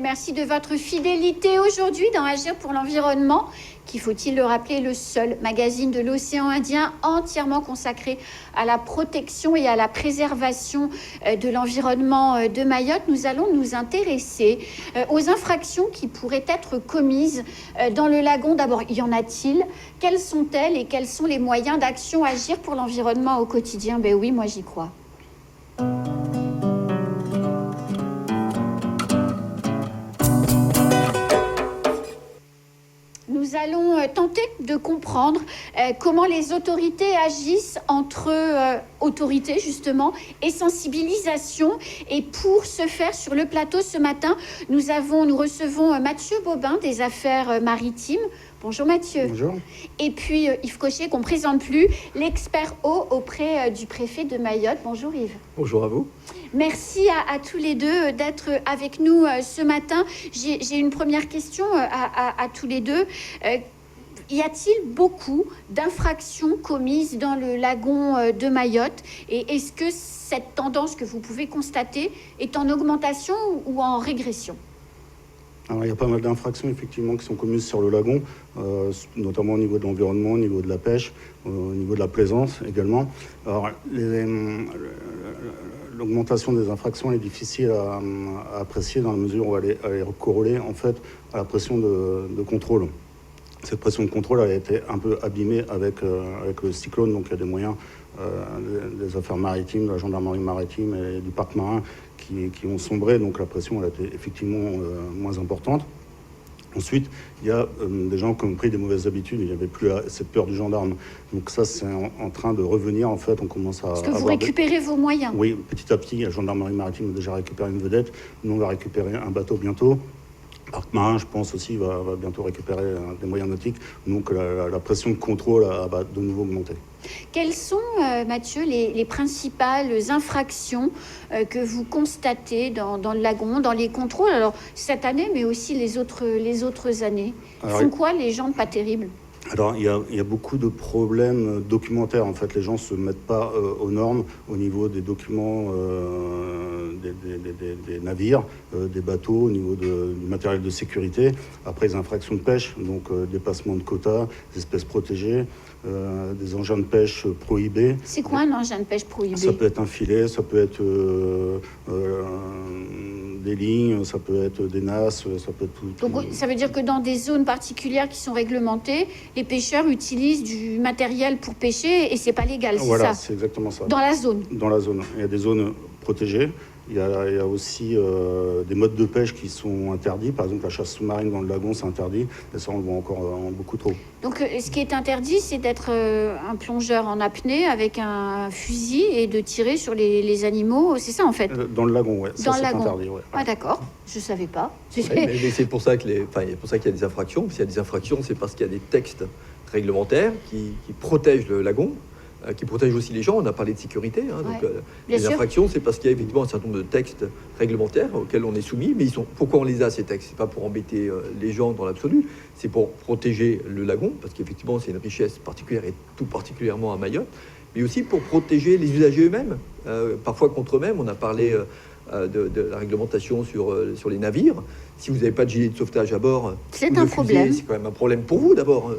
merci de votre fidélité aujourd'hui dans Agir pour l'environnement, qui, faut-il le rappeler, le seul magazine de l'océan Indien entièrement consacré à la protection et à la préservation de l'environnement de Mayotte. Nous allons nous intéresser aux infractions qui pourraient être commises dans le lagon. D'abord, y en a-t-il? Quelles sont-elles et quels sont les moyens d'action Agir pour l'environnement au quotidien? Ben oui, moi j'y crois. Nous allons tenter de comprendre comment les autorités agissent entre autorités, justement, et sensibilisation. Et pour ce faire, sur le plateau ce matin, nous recevons Mathieu Bobin des Affaires maritimes. Bonjour Mathieu. Bonjour. Et puis Yves Cochet, qu'on ne présente plus, l'expert eau auprès du préfet de Mayotte. Bonjour Yves. Bonjour à vous. Merci à tous les deux d'être avec nous ce matin. J'ai une première question à tous les deux. Y a-t-il beaucoup d'infractions commises dans le lagon de Mayotte? Et est-ce que cette tendance que vous pouvez constater est en augmentation ou en régression? Alors, il y a pas mal d'infractions effectivement qui sont commises sur le lagon, notamment au niveau de l'environnement, au niveau de la pêche, au niveau de la plaisance également. Alors, l'augmentation des infractions est difficile à apprécier dans la mesure où elle est corrélée en fait à la pression de contrôle. Cette pression de contrôle a été un peu abîmée avec le cyclone, donc il y a des moyens des affaires maritimes, de la gendarmerie maritime et du parc marin qui ont sombré, donc la pression elle a été effectivement moins importante. Ensuite, il y a des gens qui ont pris des mauvaises habitudes, il n'y avait plus cette peur du gendarme. Donc ça, c'est en train de revenir, en fait, on commence à... Est-ce que vous récupérez vos moyens? Oui, petit à petit, la gendarmerie maritime a déjà récupéré une vedette, nous on va récupérer un bateau bientôt. Le parc marin, je pense aussi, va bientôt récupérer des moyens nautiques, donc la pression de contrôle va de nouveau augmenter. Quelles sont, Mathieu, les principales infractions que vous constatez dans le lagon, dans les contrôles, alors cette année, mais aussi les autres années? Ils font quoi, les gens pas terribles? Alors, il y a beaucoup de problèmes documentaires. En fait, les gens ne se mettent pas aux normes au niveau des documents des navires, des bateaux, au niveau du matériel de sécurité. Après, les infractions de pêche, donc dépassement de quotas, des espèces protégées, des engins de pêche prohibés. C'est quoi un engin de pêche prohibé? Ça peut être un filet, ça peut être des lignes, ça peut être des nasses, ça peut être tout. Donc ça veut dire que dans des zones particulières qui sont réglementées, les pêcheurs utilisent du matériel pour pêcher et c'est pas légal, c'est ça? Voilà, c'est exactement ça. Dans la zone? Dans la zone. Il y a des zones protégées. Il y a aussi des modes de pêche qui sont interdits. Par exemple, la chasse sous-marine dans le lagon, c'est interdit. Et ça, on le voit encore beaucoup trop. Donc, ce qui est interdit, c'est d'être un plongeur en apnée avec un fusil et de tirer sur les animaux. C'est ça, en fait? Dans le lagon, oui. Dans le lagon. Interdit, ouais. Ah, d'accord. Je ne savais pas. Mais c'est pour ça qu'il y a des infractions. S'il y a des infractions, c'est parce qu'il y a des textes réglementaires qui protègent le lagon, qui protègent aussi les gens. On a parlé de sécurité. Donc, les infractions, c'est parce qu'il y a effectivement un certain nombre de textes réglementaires auxquels on est soumis. Mais pourquoi on les a, ces textes? C'est pas pour embêter les gens dans l'absolu. C'est pour protéger le lagon, parce qu'effectivement, c'est une richesse particulière et tout particulièrement à Mayotte. Mais aussi pour protéger les usagers eux-mêmes, parfois contre eux-mêmes. On a parlé de la réglementation sur les navires. Si vous n'avez pas de gilet de sauvetage à bord, c'est un problème. C'est quand même un problème pour vous d'abord.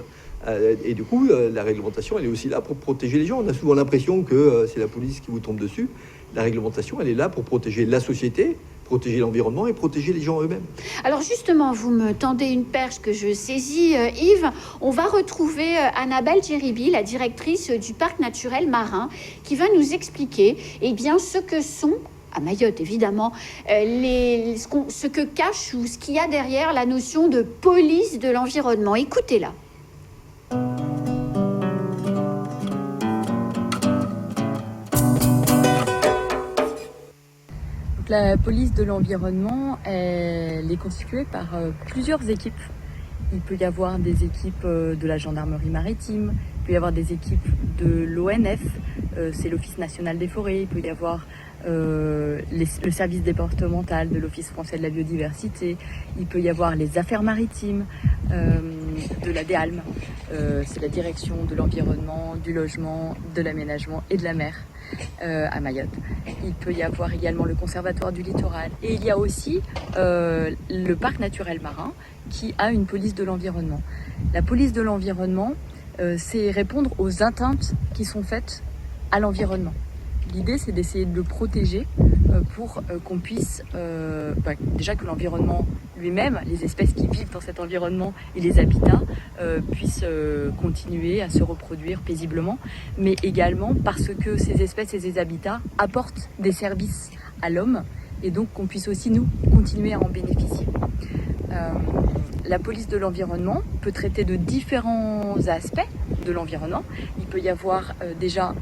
Et du coup, la réglementation, elle est aussi là pour protéger les gens. On a souvent l'impression que c'est la police qui vous tombe dessus. La réglementation, elle est là pour protéger la société, protéger l'environnement et protéger les gens eux-mêmes. Alors justement, vous me tendez une perche que je saisis, Yves. On va retrouver Annabelle Djeribi, la directrice du parc naturel marin, qui va nous expliquer ce que sont, à Mayotte évidemment, ce que cache ou ce qu'il y a derrière la notion de police de l'environnement. Écoutez-la. La police de l'environnement, elle est constituée par plusieurs équipes. Il peut y avoir des équipes de la gendarmerie maritime, il peut y avoir des équipes de l'ONF, c'est l'Office national des forêts, il peut y avoir le service départemental de l'Office français de la biodiversité, il peut y avoir les affaires maritimes de la DEALM, c'est la direction de l'environnement, du logement, de l'aménagement et de la mer à Mayotte. Il peut y avoir également le conservatoire du littoral et il y a aussi le parc naturel marin qui a une police de l'environnement. La police de l'environnement, c'est répondre aux atteintes qui sont faites à l'environnement. L'idée, c'est d'essayer de le protéger pour qu'on puisse, déjà que l'environnement lui-même, les espèces qui vivent dans cet environnement et les habitats puissent continuer à se reproduire paisiblement, mais également parce que ces espèces et ces habitats apportent des services à l'homme et donc qu'on puisse aussi, nous, continuer à en bénéficier. La police de l'environnement peut traiter de différents aspects de l'environnement. Il peut y avoir déjà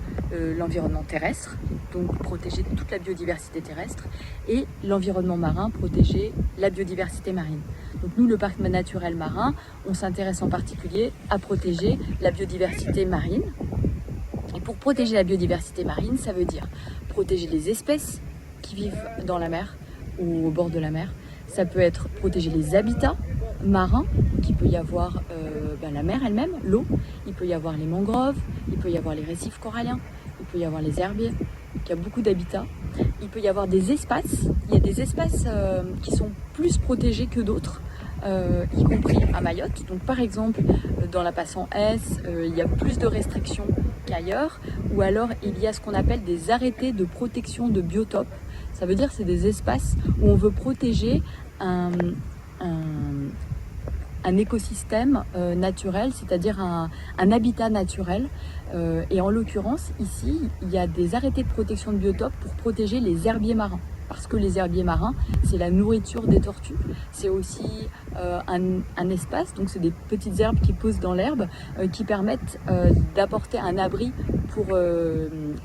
l'environnement terrestre, donc protéger toute la biodiversité terrestre, et l'environnement marin, protéger la biodiversité marine. Donc nous, le parc naturel marin, on s'intéresse en particulier à protéger la biodiversité marine. Et pour protéger la biodiversité marine, ça veut dire protéger les espèces qui vivent dans la mer ou au bord de la mer. Ça peut être protéger les habitats marins, qu'il peut y avoir la mer elle-même, l'eau, il peut y avoir les mangroves, il peut y avoir les récifs coralliens, il peut y avoir les herbiers, il y a beaucoup d'habitats. Il peut y avoir des espaces, il y a des espaces qui sont plus protégés que d'autres, y compris à Mayotte. Donc par exemple, dans la passe en S, il y a plus de restrictions qu'ailleurs, ou alors il y a ce qu'on appelle des arrêtés de protection de biotopes. Ça veut dire que c'est des espaces où on veut protéger un écosystème naturel, c'est-à-dire un habitat naturel. Et en l'occurrence, ici, il y a des arrêtés de protection de biotopes pour protéger les herbiers marins. Parce que les herbiers marins, c'est la nourriture des tortues. C'est aussi un espace, donc c'est des petites herbes qui poussent dans l'herbe, qui permettent d'apporter un abri pour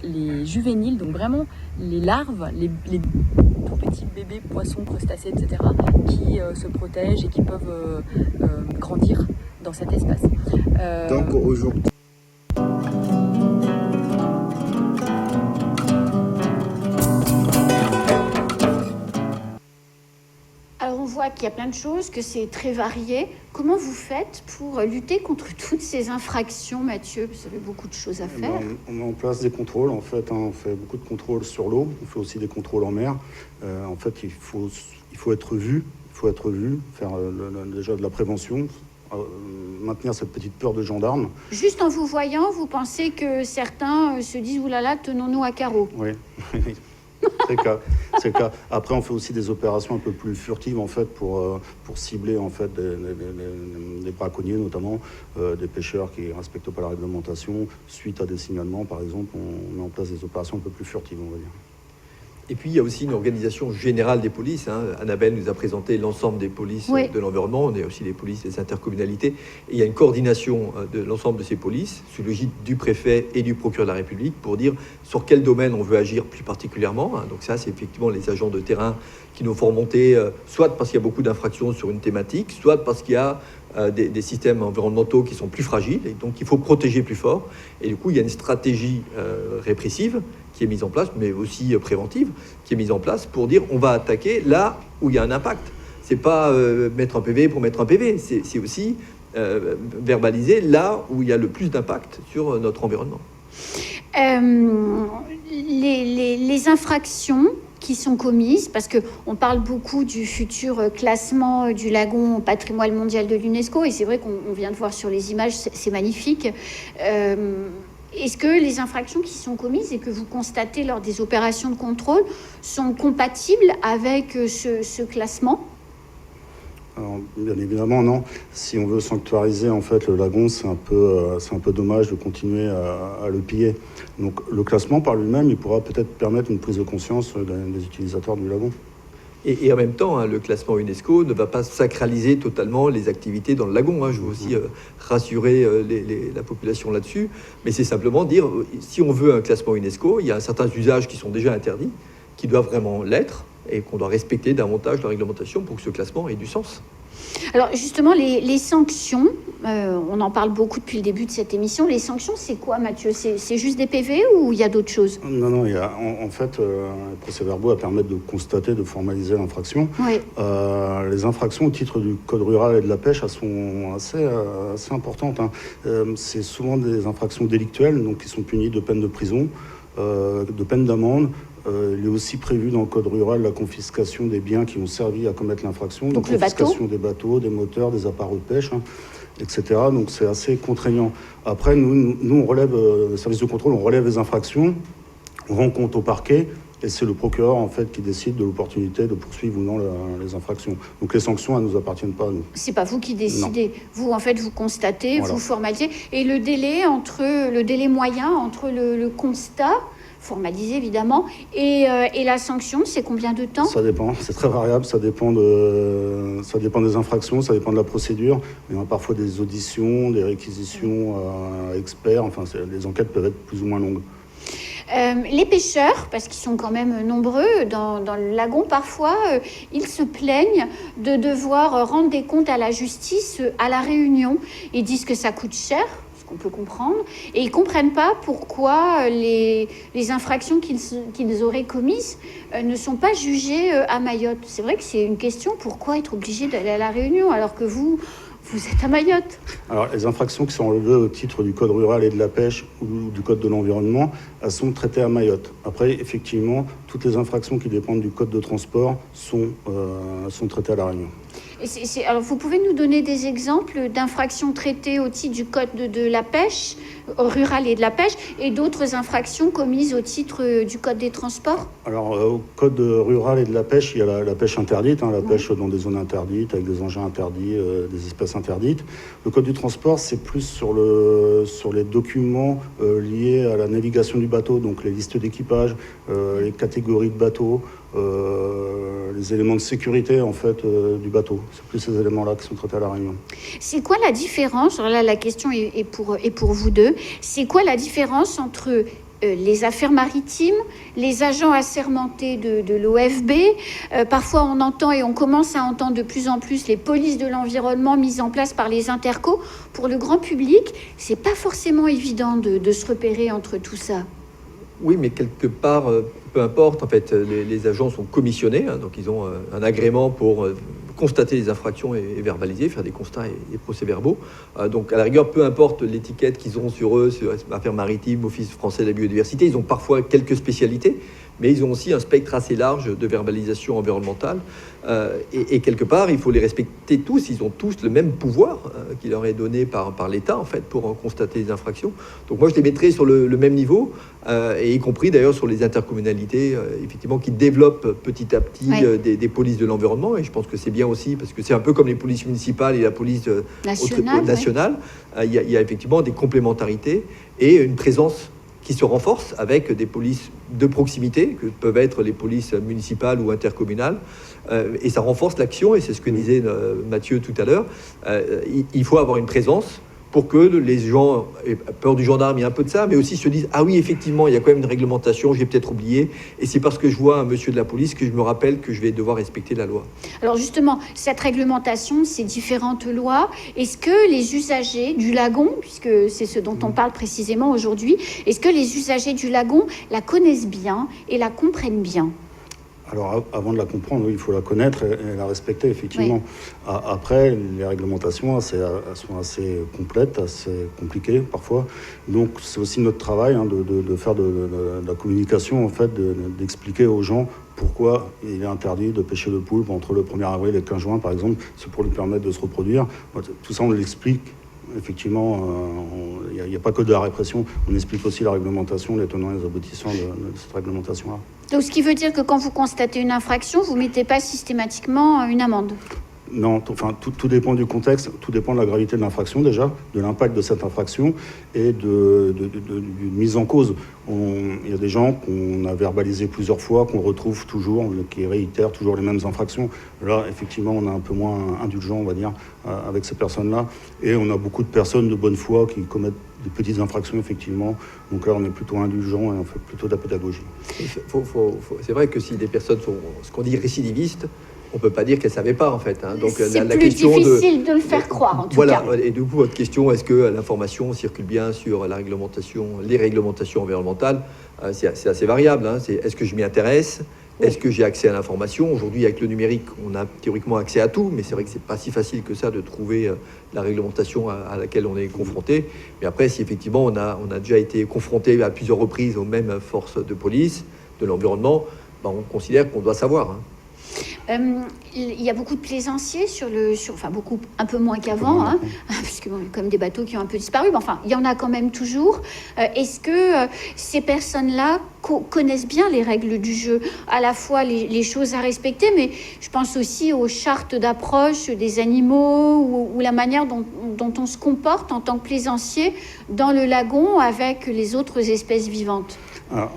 les juvéniles, donc vraiment les larves, les tout petits bébés, poissons, crustacés, etc., qui se protègent et qui peuvent grandir dans cet espace. Donc aujourd'hui, qu'il y a plein de choses, que c'est très varié. Comment vous faites pour lutter contre toutes ces infractions, Mathieu? Vous avez beaucoup de choses à faire. On met en place des contrôles, en fait. On fait beaucoup de contrôles sur l'eau. On fait aussi des contrôles en mer. En fait, il faut être vu. Il faut être vu, faire déjà de la prévention, maintenir cette petite peur de gendarme. Juste en vous voyant, vous pensez que certains se disent « Oulala, tenons-nous à carreau ». Oui. C'est le cas. Après, on fait aussi des opérations un peu plus furtives en fait pour cibler en fait des braconniers, notamment des pêcheurs qui ne respectent pas la réglementation. Suite à des signalements, par exemple, on met en place des opérations un peu plus furtives, on va dire. Et puis, il y a aussi une organisation générale des polices. Annabelle nous a présenté l'ensemble des polices de l'environnement. On a aussi les polices des intercommunalités. Et il y a une coordination de l'ensemble de ces polices, sous l'égide du préfet et du procureur de la République, pour dire sur quel domaine on veut agir plus particulièrement. Donc ça, c'est effectivement les agents de terrain qui nous font remonter, soit parce qu'il y a beaucoup d'infractions sur une thématique, soit parce qu'il y a des systèmes environnementaux qui sont plus fragiles, et donc il faut protéger plus fort. Et du coup, il y a une stratégie répressive qui est mise en place, mais aussi préventive, qui est mise en place pour dire on va attaquer là où il y a un impact. C'est pas mettre un PV pour mettre un PV, c'est aussi verbaliser là où il y a le plus d'impact sur notre environnement. Les infractions qui sont commises, parce qu'on parle beaucoup du futur classement du lagon au patrimoine mondial de l'UNESCO, et c'est vrai qu'on vient de voir sur les images, c'est magnifique. Est-ce que les infractions qui sont commises et que vous constatez lors des opérations de contrôle sont compatibles avec ce classement ? Alors, bien évidemment, non. Si on veut sanctuariser en fait le lagon, c'est un peu dommage de continuer à le piller. Donc le classement par lui-même, il pourra peut-être permettre une prise de conscience des utilisateurs du lagon. Et en même temps, le classement UNESCO ne va pas sacraliser totalement les activités dans le lagon. Je veux aussi rassurer la population là-dessus. Mais c'est simplement dire, si on veut un classement UNESCO, il y a certains usages qui sont déjà interdits, qui doivent vraiment l'être, et qu'on doit respecter davantage la réglementation pour que ce classement ait du sens. Alors justement, les sanctions, on en parle beaucoup depuis le début de cette émission. Les sanctions, c'est quoi, Mathieu? C'est juste des PV ou il y a d'autres choses? Non, il y a, en fait, les procès-verbaux permettent de constater, de formaliser l'infraction. Oui. Les infractions au titre du Code rural et de la pêche, elles sont assez importantes. C'est souvent des infractions délictuelles, donc qui sont punies de peine de prison, de peine d'amende. Il est aussi prévu dans le Code rural la confiscation des biens qui ont servi à commettre l'infraction. Donc le bateau, confiscation des bateaux, des moteurs, des appareils de pêche, etc. Donc c'est assez contraignant. Après, nous on relève, le service de contrôle, on relève les infractions, on rend compte au parquet, et c'est le procureur en fait qui décide de l'opportunité de poursuivre ou non les infractions. Donc les sanctions, elles ne nous appartiennent pas à nous. C'est pas vous qui décidez. Non. Vous, en fait, vous constatez, voilà. Vous formalisez. Et le délai moyen entre le constat, formalisé évidemment, et la sanction, c'est combien de temps? Ça dépend, c'est très variable, ça dépend des infractions, ça dépend de la procédure. Il y a parfois des auditions, des réquisitions experts, enfin les enquêtes peuvent être plus ou moins longues. Les pêcheurs, parce qu'ils sont quand même nombreux dans le lagon parfois, ils se plaignent de devoir rendre des comptes à la justice à La Réunion. Ils disent que ça coûte cher, ce qu'on peut comprendre, et ils ne comprennent pas pourquoi les infractions qu'ils auraient commises ne sont pas jugées à Mayotte. C'est vrai que c'est une question, pourquoi être obligé d'aller à La Réunion alors que vous êtes à Mayotte? Alors, les infractions qui sont relevées au titre du Code rural et de la pêche ou du Code de l'environnement, elles sont traitées à Mayotte. Après, effectivement, toutes les infractions qui dépendent du Code de transport sont traitées à La Réunion. Alors, vous pouvez nous donner des exemples d'infractions traitées au titre du Code de la pêche, rurale et de la pêche, et d'autres infractions commises au titre du Code des transports? Alors, au Code rural et de la pêche, il y a la pêche interdite, la pêche dans des zones interdites, avec des engins interdits, des espèces interdites. Le Code du transport, c'est plus sur les documents liés à la navigation du bateau, donc les listes d'équipage, les catégories de bateaux, les éléments de sécurité en fait du bateau. C'est plus ces éléments-là qui sont traités à La Réunion. C'est quoi la différence? Alors là, la question est pour vous deux. C'est quoi la différence entre les affaires maritimes, les agents assermentés de l'OFB? Parfois, on entend et on commence à entendre de plus en plus les polices de l'environnement mises en place par les intercos. Pour le grand public, c'est pas forcément évident de se repérer entre tout ça. Oui, mais quelque part, peu importe, en fait, les agents sont commissionnés, donc ils ont un agrément pour constater les infractions et verbaliser, faire des constats et procès-verbaux. Donc, à la rigueur, peu importe l'étiquette qu'ils ont sur eux, sur affaires maritimes, Office français de la biodiversité, ils ont parfois quelques spécialités, mais ils ont aussi un spectre assez large de verbalisation environnementale. Et quelque part, il faut les respecter tous. Ils ont tous le même pouvoir qui leur est donné par l'État, en fait, pour constater les infractions. Donc moi, je les mettrais sur le même niveau, et y compris d'ailleurs sur les intercommunalités, effectivement, qui développent petit à petit des polices de l'environnement. Et je pense que c'est bien aussi, parce que c'est un peu comme les polices municipales et la police nationale. Il y a effectivement des complémentarités et une présence qui se renforce avec des polices de proximité, que peuvent être les polices municipales ou intercommunales. Et ça renforce l'action, et c'est ce que disait Mathieu tout à l'heure. Il faut avoir une présence pour que les gens aient peur du gendarme, il y a un peu de ça, mais aussi se disent « Ah oui, effectivement, il y a quand même une réglementation, j'ai peut-être oublié, et c'est parce que je vois un monsieur de la police que je me rappelle que je vais devoir respecter la loi. » Alors justement, cette réglementation, ces différentes lois, est-ce que les usagers du lagon, puisque c'est ce dont on parle précisément aujourd'hui, est-ce que les usagers du lagon la connaissent bien et la comprennent bien ? Alors, avant de la comprendre, oui, il faut la connaître et la respecter, effectivement. Oui. Après, les réglementations, elles sont assez complètes, assez compliquées, parfois. Donc, c'est aussi notre travail de faire de la communication, en fait, d'expliquer aux gens pourquoi il est interdit de pêcher le poulpe entre le 1er avril et le 15 juin, par exemple. C'est pour lui permettre de se reproduire. Tout ça, on l'explique. Effectivement, il n'y a pas que de la répression, on explique aussi la réglementation, les tenants et les aboutissants de cette réglementation-là. Donc, ce qui veut dire que quand vous constatez une infraction, vous ne mettez pas systématiquement une amende ? Non, tout dépend du contexte, tout dépend de la gravité de l'infraction déjà, de l'impact de cette infraction et d'une mise en cause. Il y a des gens qu'on a verbalisés plusieurs fois, qu'on retrouve toujours, qui réitèrent toujours les mêmes infractions. Là, effectivement, on est un peu moins indulgent, on va dire, avec ces personnes-là. Et on a beaucoup de personnes de bonne foi qui commettent des petites infractions, effectivement. Donc là, on est plutôt indulgent et on fait plutôt de la pédagogie. C'est vrai que si des personnes sont ce qu'on dit récidivistes, on peut pas dire qu'elle savait pas en fait. Hein. Donc c'est plus difficile de le faire croire en tout cas. Voilà. Et du coup, votre question, est-ce que l'information circule bien sur la réglementation, les réglementations environnementales? C'est assez variable. Hein. Est-ce que je m'y intéresse? Est-ce que j'ai accès à l'information? Aujourd'hui, avec le numérique, on a théoriquement accès à tout, mais c'est vrai que c'est pas si facile que ça de trouver la réglementation à laquelle on est confronté. Mais après, si effectivement on a déjà été confronté à plusieurs reprises aux mêmes forces de police, de l'environnement, ben, on considère qu'on doit savoir. Hein. Il y a beaucoup de plaisanciers beaucoup, un peu moins qu'avant, hein, puisque bon, il y a quand même des bateaux qui ont un peu disparu, mais enfin, il y en a quand même toujours. Est-ce que ces personnes-là connaissent bien les règles du jeu, à la fois les choses à respecter, mais je pense aussi aux chartes d'approche des animaux ou la manière dont on se comporte en tant que plaisancier dans le lagon avec les autres espèces vivantes?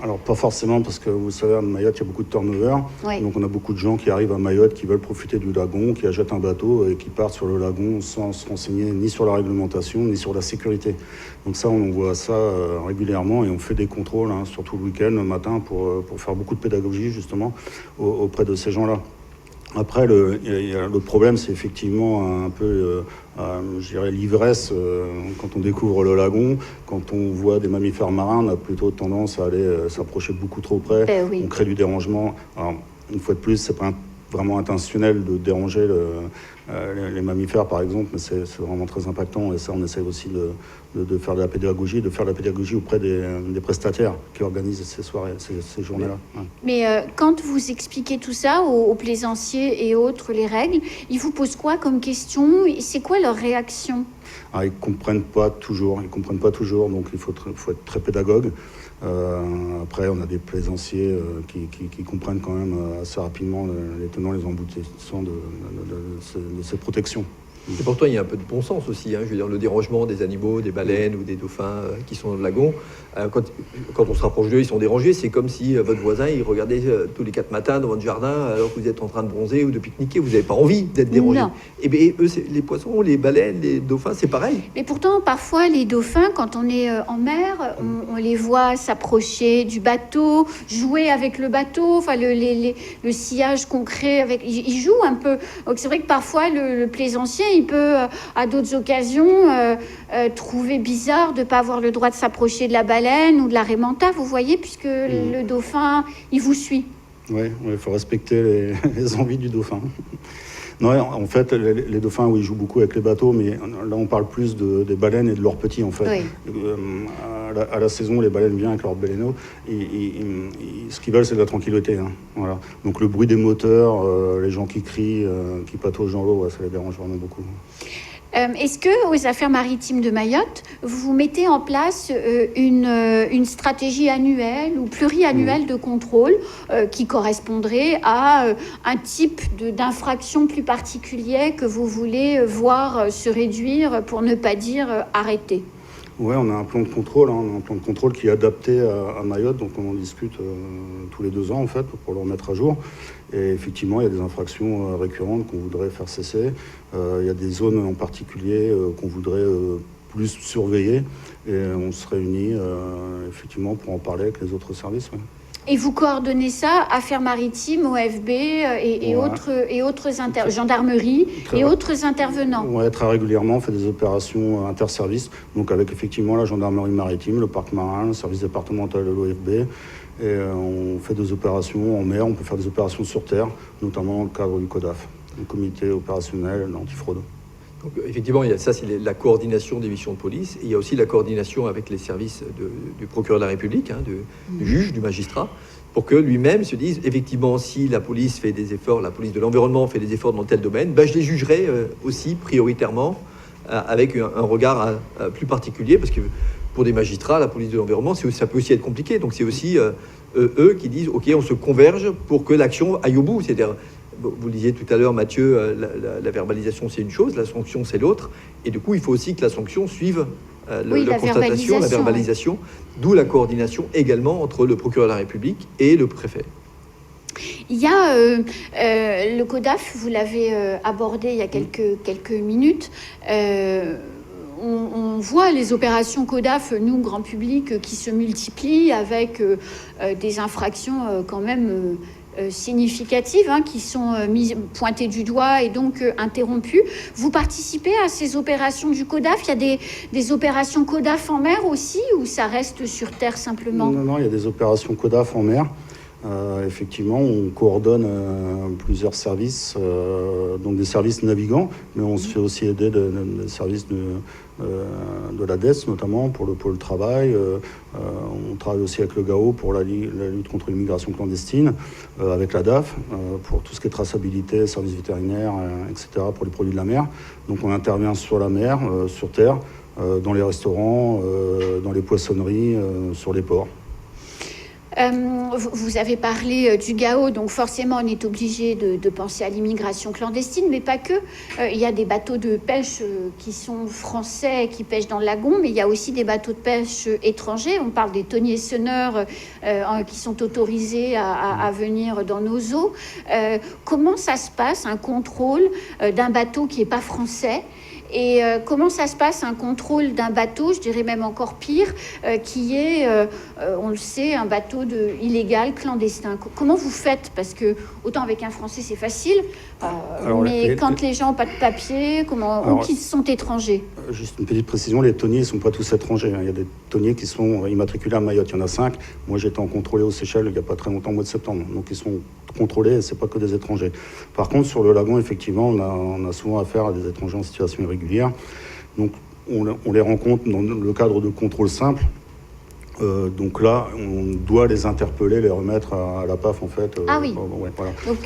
Alors, pas forcément, parce que vous savez, à Mayotte, il y a beaucoup de turnover. Oui. Donc, on a beaucoup de gens qui arrivent à Mayotte, qui veulent profiter du lagon, qui achètent un bateau et qui partent sur le lagon sans se renseigner ni sur la réglementation, ni sur la sécurité. Donc ça, on voit ça régulièrement et on fait des contrôles, hein, surtout le week-end, le matin, pour faire beaucoup de pédagogie, justement, auprès de ces gens-là. Après, le problème, c'est effectivement un peu, je dirais, l'ivresse quand on découvre le lagon. Quand on voit des mammifères marins, on a plutôt tendance à aller s'approcher beaucoup trop près. Oui. On crée du dérangement. Alors, une fois de plus, c'est pas vraiment intentionnel de déranger les mammifères, par exemple, mais c'est vraiment très impactant. Et ça, on essaie aussi de faire de la pédagogie, auprès des prestataires qui organisent ces soirées, ces journées-là. Ouais. Mais quand vous expliquez tout ça aux plaisanciers et autres, les règles, ils vous posent quoi comme question? C'est quoi leur réaction? Alors, ils comprennent pas toujours, donc il faut être très pédagogue. Après, on a des plaisanciers qui comprennent quand même assez rapidement les tenants, les aboutissants de ces protections. Et pourtant, il y a un peu de bon sens aussi. Hein. Je veux dire, le dérangement des animaux, des baleines ou des dauphins qui sont dans le lagon, quand on se rapproche d'eux, ils sont dérangés. C'est comme si votre voisin, il regardait tous les 4 matins dans votre jardin alors que vous êtes en train de bronzer ou de pique-niquer. Vous n'avez pas envie d'être dérangé. Non. Et bien, eux, les poissons, les baleines, les dauphins, c'est pareil. Mais pourtant, parfois, les dauphins, quand on est en mer, on les voit s'approcher du bateau, jouer avec le bateau, enfin le sillage qu'on crée avec. Ils jouent un peu. Donc c'est vrai que parfois, le plaisancier, il peut, à d'autres occasions, trouver bizarre de ne pas avoir le droit de s'approcher de la baleine ou de la raimanta, vous voyez, puisque le dauphin, il vous suit. Oui, il faut respecter les envies du dauphin. Non, en fait, les dauphins, oui, ils jouent beaucoup avec les bateaux, mais là, on parle plus des baleines et de leurs petits, en fait. Oui. À la saison, les baleines viennent avec leurs baleineaux. Ce qu'ils veulent, c'est de la tranquillité. Hein, voilà. Donc, le bruit des moteurs, les gens qui crient, qui pataugent dans l'eau, ouais, ça les dérange vraiment beaucoup. Est-ce que aux Affaires maritimes de Mayotte, vous mettez en place une stratégie annuelle ou pluriannuelle de contrôle qui correspondrait à un type d'infraction plus particulier que vous voulez voir se réduire, pour ne pas dire arrêter? Oui, on a un plan de contrôle, hein, qui est adapté à Mayotte, donc on en discute tous les 2 ans en fait pour le remettre à jour. Et effectivement, il y a des infractions récurrentes qu'on voudrait faire cesser. Il y a des zones en particulier qu'on voudrait plus surveiller. Et on se réunit effectivement pour en parler avec les autres services. Ouais. Et vous coordonnez ça, Affaires maritimes, OFB et autres gendarmerie et autres intervenants. Oui, très régulièrement, on fait des opérations interservices, donc avec effectivement la gendarmerie maritime, le parc marin, le service départemental de l'OFB. Et on fait des opérations en mer, on peut faire des opérations sur terre, notamment dans le cadre du CODAF, le comité opérationnel d'antifraude. Donc, effectivement, ça c'est la coordination des missions de police. Et il y a aussi la coordination avec les services du procureur de la République, hein, du juge, du magistrat, pour que lui-même se dise, effectivement, si la police fait des efforts, la police de l'environnement fait des efforts dans tel domaine, ben, je les jugerai aussi prioritairement avec un regard plus particulier, parce que pour des magistrats, la police de l'environnement, ça peut aussi être compliqué. Donc c'est aussi eux qui disent, OK, on se converge pour que l'action aille au bout. C'est-à-dire, vous le disiez tout à l'heure, Mathieu, la verbalisation, c'est une chose, la sanction, c'est l'autre. Et du coup, il faut aussi que la sanction suive la constatation, la verbalisation, d'où la coordination également entre le procureur de la République et le préfet. Il y a le CODAF, vous l'avez abordé il y a quelques minutes. On voit les opérations CODAF, nous, grand public, qui se multiplient avec des infractions quand même significatives qui sont pointées du doigt et donc interrompues. Vous participez à ces opérations du CODAF? Il y a des opérations CODAF en mer aussi, ou ça reste sur terre simplement? Non, il y a des opérations CODAF en mer. Effectivement, on coordonne plusieurs services, donc des services navigants, mais on se fait aussi aider des services de la DES, notamment pour le travail. On travaille aussi avec le GAO pour la lutte contre l'immigration clandestine, avec la DAF, pour tout ce qui est traçabilité, services vétérinaires, etc., pour les produits de la mer. Donc on intervient sur la mer, sur terre, dans les restaurants, dans les poissonneries, sur les ports. Vous avez parlé du GAO, donc forcément on est obligé de penser à l'immigration clandestine, mais pas que. Il y a des bateaux de pêche qui sont français, qui pêchent dans le lagon, mais il y a aussi des bateaux de pêche étrangers. On parle des thoniers senneurs qui sont autorisés à venir dans nos eaux. Comment ça se passe, un contrôle d'un bateau qui n'est pas français? Et comment ça se passe, un contrôle d'un bateau, je dirais même encore pire, qui est, on le sait, un bateau illégal, clandestin? Comment vous faites? Parce que autant avec un Français c'est facile, mais quand les gens n'ont pas de papier, ou qu'ils sont étrangers? Juste une petite précision, les thoniers ne sont pas tous étrangers. Il y a des thoniers qui sont immatriculés à Mayotte, il y en a 5. Moi j'étais en contrôlé aux Seychelles il n'y a pas très longtemps, au mois de septembre. Donc ils sont contrôlés et ce n'est pas que des étrangers. Par contre, sur le lagon, effectivement, on a souvent affaire à des étrangers en situation irrégulière. Donc on les rencontre dans le cadre de contrôles simples. Donc là, on doit les interpeller, les remettre à la PAF en fait. Ah oui. Ouais, voilà. Donc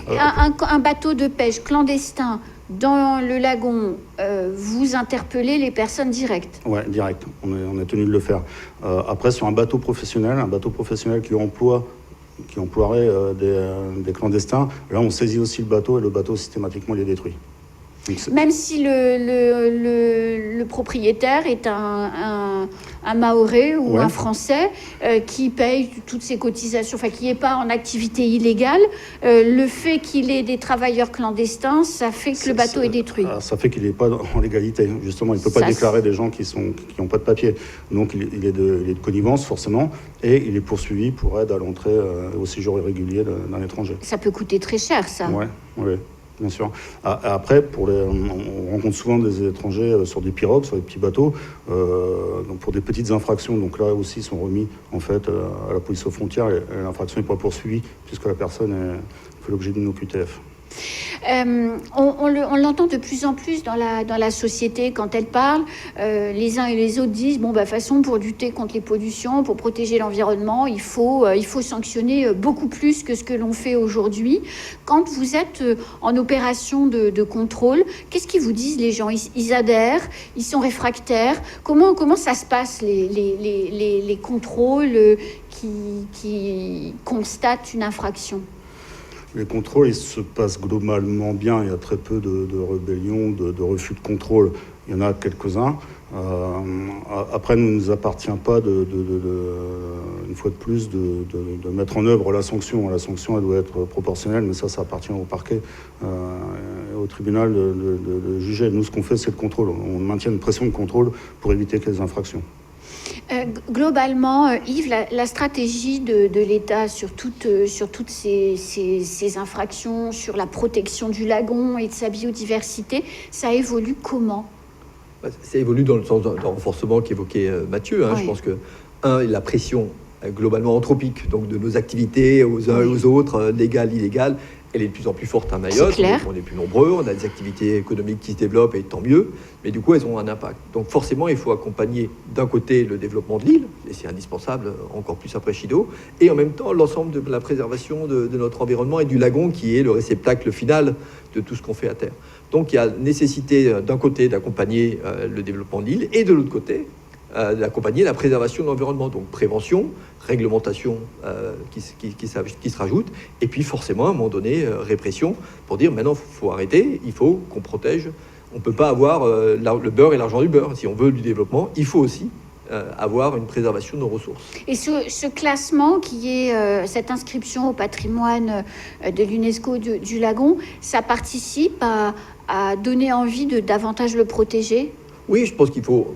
un bateau de pêche clandestin dans le lagon, vous interpellez les personnes directes? Ouais, direct. On est tenu de le faire. Après, sur un bateau professionnel qui emploierait des clandestins, là on saisit aussi le bateau et le bateau systématiquement il est détruit. Même si le propriétaire est un Mahorais ou un Français qui paye toutes ses cotisations, enfin qui n'est pas en activité illégale, le fait qu'il ait des travailleurs clandestins, ça fait que le bateau est détruit. Ça fait qu'il n'est pas en légalité, justement. Il ne peut pas déclarer des gens qui n'ont pas de papier. Donc il est de connivence, forcément, et il est poursuivi pour aide à l'entrée au séjour irrégulier d'un étranger. Ça peut coûter très cher, ça. Oui. Bien sûr. Après, on rencontre souvent des étrangers sur des pirogues, sur des petits bateaux, donc pour des petites infractions. Donc là aussi, ils sont remis en fait à la police aux frontières et l'infraction n'est pas poursuivie puisque la personne fait l'objet d'une OQTF. On l'entend de plus en plus dans la société quand elle parle. Les uns et les autres disent de toute façon, pour lutter contre les pollutions, pour protéger l'environnement, il faut sanctionner beaucoup plus que ce que l'on fait aujourd'hui. Quand vous êtes en opération de contrôle, qu'est-ce qu'ils vous disent les gens? Ils adhèrent? Ils sont réfractaires? Comment ça se passe les contrôles qui constatent une infraction? Les contrôles, ils se passent globalement bien. Il y a très peu de rébellions, de refus de contrôle. Il y en a quelques-uns. Après, il ne nous appartient pas, une fois de plus, de mettre en œuvre la sanction. La sanction, elle doit être proportionnelle, mais ça appartient au parquet et au tribunal de juger. Nous, ce qu'on fait, c'est le contrôle. On maintient une pression de contrôle pour éviter les infractions. Globalement, Yves, la stratégie de l'État sur toutes ces infractions, sur la protection du lagon et de sa biodiversité, ça évolue comment? Ça évolue dans le sens d'un renforcement qu'évoquait Mathieu. Je pense que, la pression globalement anthropique, donc de nos activités aux uns et aux autres, légales, illégales, elle est de plus en plus forte à Mayotte. On est plus nombreux, on a des activités économiques qui se développent et tant mieux, mais du coup elles ont un impact. Donc forcément il faut accompagner d'un côté le développement de l'île, et c'est indispensable encore plus après Chido, et en même temps l'ensemble de la préservation de notre environnement et du lagon qui est le réceptacle final de tout ce qu'on fait à terre. Donc il y a nécessité d'un côté d'accompagner le développement de l'île et de l'autre côté d'accompagner la préservation de l'environnement, donc prévention, réglementation qui se rajoute, et puis forcément à un moment donné répression pour dire maintenant il faut arrêter, il faut qu'on protège, on ne peut pas avoir le beurre et l'argent du beurre. Si on veut du développement, il faut aussi avoir une préservation de nos ressources. Et ce classement qui est cette inscription au patrimoine de l'UNESCO du lagon, ça participe à donner envie de davantage le protéger? Oui, je pense qu'il faut...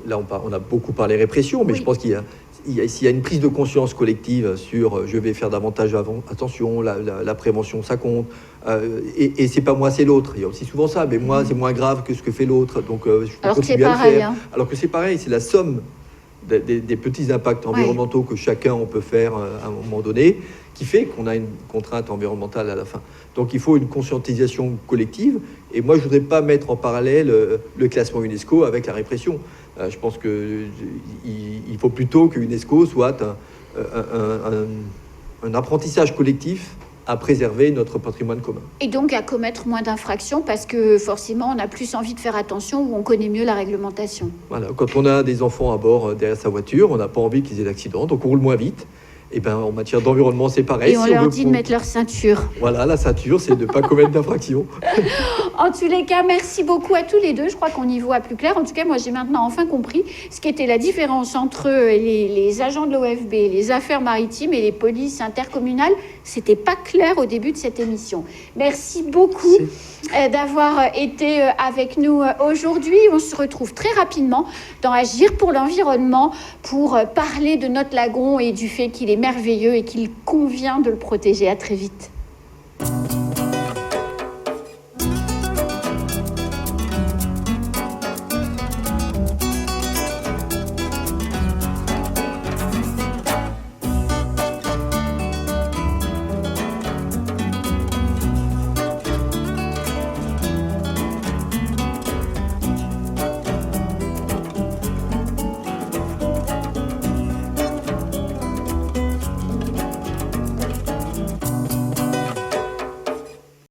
là, on a beaucoup parlé répression, mais je pense qu'il s'il y a une prise de conscience collective sur je vais faire davantage attention, la prévention, ça compte, et c'est pas moi, c'est l'autre. Il y a aussi souvent ça, mais moi, c'est moins grave que ce que fait l'autre, donc je peux continuer à le faire. Alors que c'est pareil, c'est la somme des petits impacts environnementaux que chacun on peut faire à un moment donné, qui fait qu'on a une contrainte environnementale à la fin. Donc il faut une conscientisation collective, et moi je voudrais pas mettre en parallèle le classement UNESCO avec la répression. Je pense qu'il faut plutôt que l'UNESCO soit un apprentissage collectif à préserver notre patrimoine commun. Et donc à commettre moins d'infractions, parce que forcément on a plus envie de faire attention ou on connaît mieux la réglementation. Voilà, quand on a des enfants à bord derrière sa voiture, on n'a pas envie qu'ils aient d'accident, donc on roule moins vite. Et ben en matière d'environnement, c'est pareil. Et on leur dit de mettre leur ceinture. Voilà, la ceinture, c'est de ne pas commettre d'infraction. En tous les cas, merci beaucoup à tous les deux. Je crois qu'on y voit plus clair. En tout cas, moi, j'ai maintenant enfin compris ce qu'était la différence entre les agents de l'OFB, les affaires maritimes et les polices intercommunales. C'était pas clair au début de cette émission. Merci beaucoup d'avoir été avec nous aujourd'hui. On se retrouve très rapidement dans Agir pour l'environnement pour parler de notre lagon et du fait qu'il est merveilleux et qu'il convient de le protéger. À très vite.